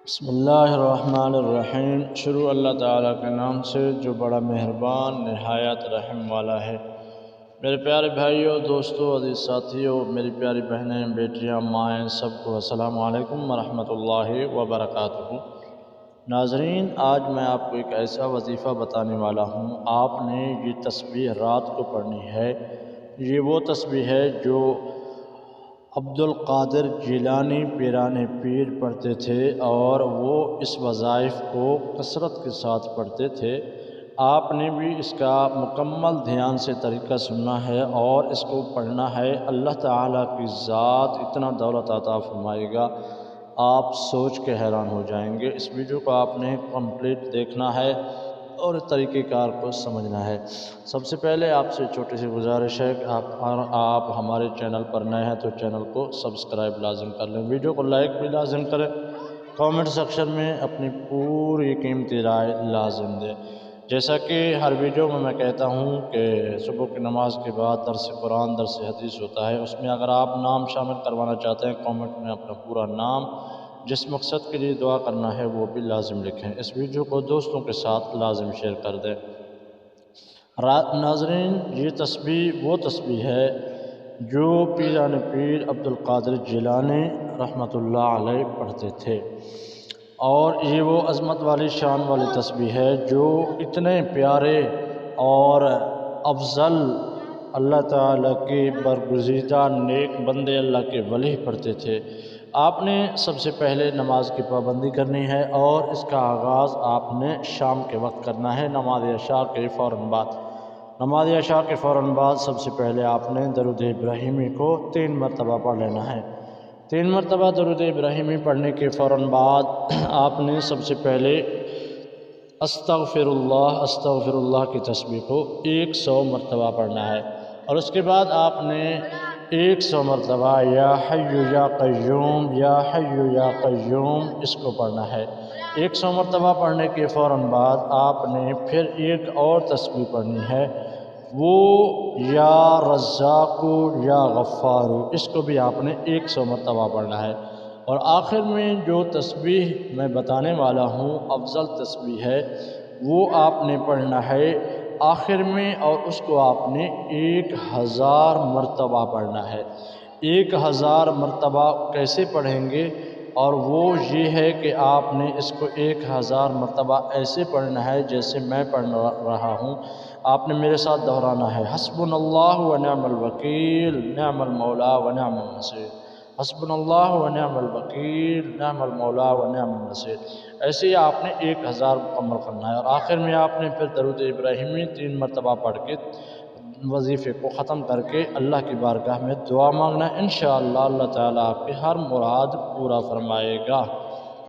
بسم اللہ الرحمن الرحیم۔ شروع اللہ تعالیٰ کے نام سے جو بڑا مہربان نہایت رحم والا ہے۔ میرے پیارے بھائیوں، دوستوں، عزیز ساتھیوں، میری پیاری بہنیں، بیٹیاں، مائیں، سب کو السلام علیکم ورحمۃ اللہ وبرکاتہ۔ ناظرین، آج میں آپ کو ایک ایسا وظیفہ بتانے والا ہوں۔ آپ نے یہ تسبیح رات کو پڑھنی ہے۔ یہ وہ تسبیح ہے جو عبد القادر جیلانی پیران پیر پڑھتے تھے، اور وہ اس وظائف کو کثرت کے ساتھ پڑھتے تھے۔ آپ نے بھی اس کا مکمل دھیان سے طریقہ سننا ہے اور اس کو پڑھنا ہے۔ اللہ تعالیٰ کی ذات اتنا دولت عطا فرمائے گا، آپ سوچ کے حیران ہو جائیں گے۔ اس ویڈیو کو آپ نے کمپلیٹ دیکھنا ہے اور طریقہ کار کو سمجھنا ہے۔ سب سے پہلے آپ سے چھوٹی سی گزارش ہے کہ آپ ہمارے چینل پر نئے ہیں تو چینل کو سبسکرائب لازم کر لیں، ویڈیو کو لائک بھی لازم کریں، کامنٹ سیکشن میں اپنی پوری قیمتی رائے لازم دیں۔ جیسا کہ ہر ویڈیو میں کہتا ہوں کہ صبح کی نماز کے بعد درس قرآن، درس حدیث ہوتا ہے۔ اس میں اگر آپ نام شامل کروانا چاہتے ہیں، کامنٹ میں اپنا پورا نام، جس مقصد کے لیے دعا کرنا ہے وہ بھی لازم لکھیں۔ اس ویڈیو کو دوستوں کے ساتھ لازم شیئر کر دیں۔ ناظرین، یہ تسبیح وہ تسبیح ہے جو پیران پیر عبد القادر جیلانی رحمۃ اللہ علیہ پڑھتے تھے، اور یہ وہ عظمت والی شان والی تسبیح ہے جو اتنے پیارے اور افضل اللہ تعالیٰ کے برگزیدہ نیک بندے، اللہ کے ولی پڑھتے تھے۔ آپ نے سب سے پہلے نماز کی پابندی کرنی ہے، اور اس کا آغاز آپ نے شام کے وقت کرنا ہے، نماز عشاء کے فوراً بعد۔ نماز عشاء کے فوراً بعد سب سے پہلے آپ نے درود ابراہیمی کو 3 مرتبہ پڑھ لینا ہے۔ 3 مرتبہ درود ابراہیمی پڑھنے کے فوراً بعد آپ نے سب سے پہلے استغفر اللہ کی تسبیح کو 100 مرتبہ پڑھنا ہے، اور اس کے بعد آپ نے 100 مرتبہ یا حی یا قیوم، یا حی یا قیوم اس کو پڑھنا ہے۔ 100 مرتبہ پڑھنے کے فوراً بعد آپ نے پھر ایک اور تسبیح پڑھنی ہے، وہ یا رزاق یا غفار، اس کو بھی آپ نے 100 مرتبہ پڑھنا ہے۔ اور آخر میں جو تسبیح میں بتانے والا ہوں، افضل تسبیح ہے، وہ آپ نے پڑھنا ہے آخر میں، اور اس کو آپ نے 1000 مرتبہ پڑھنا ہے۔ 1000 مرتبہ کیسے پڑھیں گے؟ اور وہ یہ ہے کہ آپ نے اس کو 1000 مرتبہ ایسے پڑھنا ہے جیسے میں پڑھ رہا ہوں۔ آپ نے میرے ساتھ دہرانا ہے، حسبنا اللہ و نعم الوکیل، نعم المولا و نعم النصیر، حسبنا اللہ و نعم الوکیل، نعم المولا و نعم النصیر۔ ایسے ہی آپ نے 1000 مکمل کرنا ہے، اور آخر میں آپ نے پھر درود ابراہیمی 3 مرتبہ پڑھ کے وظیفے کو ختم کر کے اللہ کی بارگاہ میں دعا مانگنا ہے۔ انشاءاللہ اللہ تعالیٰ آپ کی ہر مراد پورا فرمائے گا۔